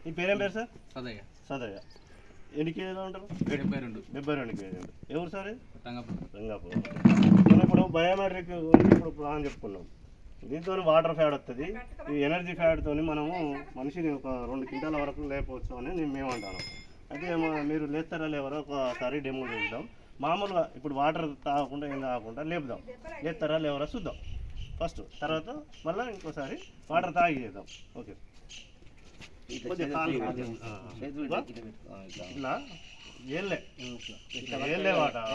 ఈ పేరేం పేరు సార్? సదయ్య. సదయ్య. ఎన్ని కేజీలు ఉంటారు? 72 కేజీలు. ఎవరు సార్? రంగాపూర్. మనం ఇప్పుడు బయోమెట్రిక్ ఇప్పుడు అని చెప్పుకున్నాం. దీంతో వాటర్ ఫ్యాడ్ వస్తుంది. ఈ ఎనర్జీ ఫ్యాడ్తో మనము మనిషిని ఒక 2 క్వింటాల వరకు లేపవచ్చు అని మేము అంటాను. అయితే మీరు లేస్తారా లేవరా ఒకసారి డెమో చూద్దాం. మామూలుగా ఇప్పుడు వాటర్ తాగకుండా ఏం తాగకుండా లేపుదాం. లేస్తారా లేవరా చూద్దాం ఫస్ట్. తర్వాత మళ్ళీ ఇంకోసారి వాటర్ తాగి చేద్దాం. ఓకే. ఇలా ఏళ్ళే వాటర్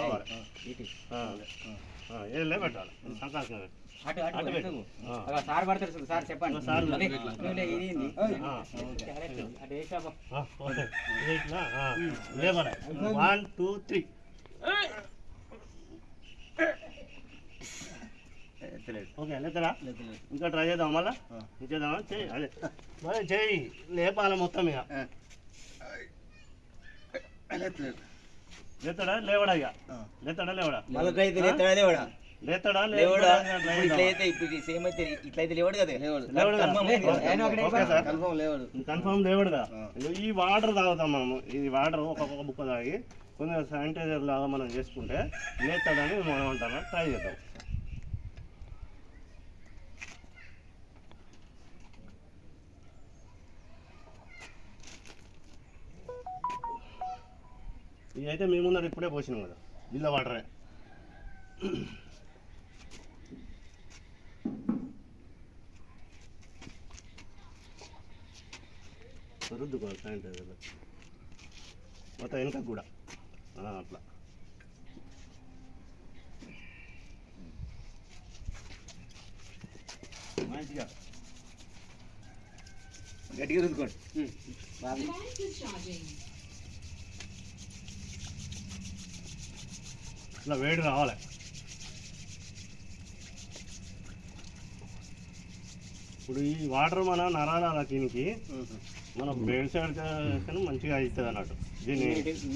ఏళ్ళే పెట్టాలి. సంకాసం సార్ పడతారు సార్ చెప్పండి. 1 2 3 ఓకే. లేతరా ఇంకా ట్రై చేద్దాం. మళ్ళా ఇంకేద్దామా? చెయ్యి అదే మరి చెయ్యి లేపాలి మొత్తం. ఇక లేతాడా లేవడా? ఇక లేతాడా లేవడా? లేతాడా లేవడా? కన్ఫర్మ్ లేవడుగా. ఈ వాటర్ తాగుతాం మనము. ఈ వాటర్ ఒక్కొక్క బుక్క తాగి కొంచెం శానిటైజర్ లాగా మనం చేసుకుంటే లేతాడని మనం అంటాం. ట్రై చేద్దాం. ఇదైతే మీ ముందర ఇప్పుడే పోసినాం కదా, బిల్ల వాటరే. రుద్దుకోవాలి శానిటైజర్ మొత్తం వెనక కూడా అట్లా. మంచిగా గట్టిగా రుద్దుకోండి. ఇట్లా వేడి రావాలి. ఇప్పుడు ఈ వాటర్ మన నరాల దీనికి మన బ్రెయిన్ సైడ్ మంచిగా అవుతుంది అన్నట్టు. దీని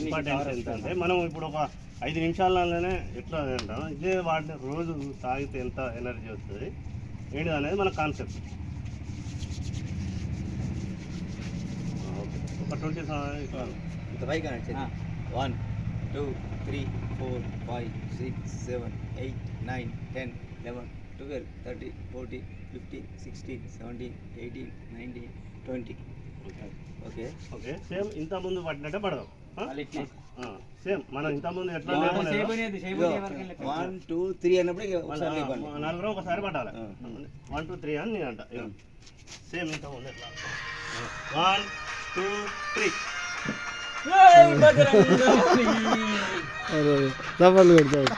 ఇంపార్టెన్స్ ఏంటంటే మనం ఇప్పుడు ఒక 5 నిమిషాలలోనే ఎట్లా తింటాం. ఇదే వాటిని రోజు తాగితే ఎంత ఎనర్జీ వస్తుంది ఏంటి అనేది మన కాన్సెప్ట్. ఒక 20 1 2 3 4 5 6 7 8 9 10 11 12 13 14 15 16 17 18 19 20. Okay okay. సేమ్ ఇంత ముందు పట్టినట్టే పడదాం. సేమ్ మనం ఇంత ముందు ఎట్లా 1 2 3 అన్నప్పుడు నలుగురు ఒకసారి పట్టాలి. 1 2 3 అని నేను అంట. సేమ్ ఇంత ముందు ఎట్లా 1 2 3 డబల్ కొడతాడు.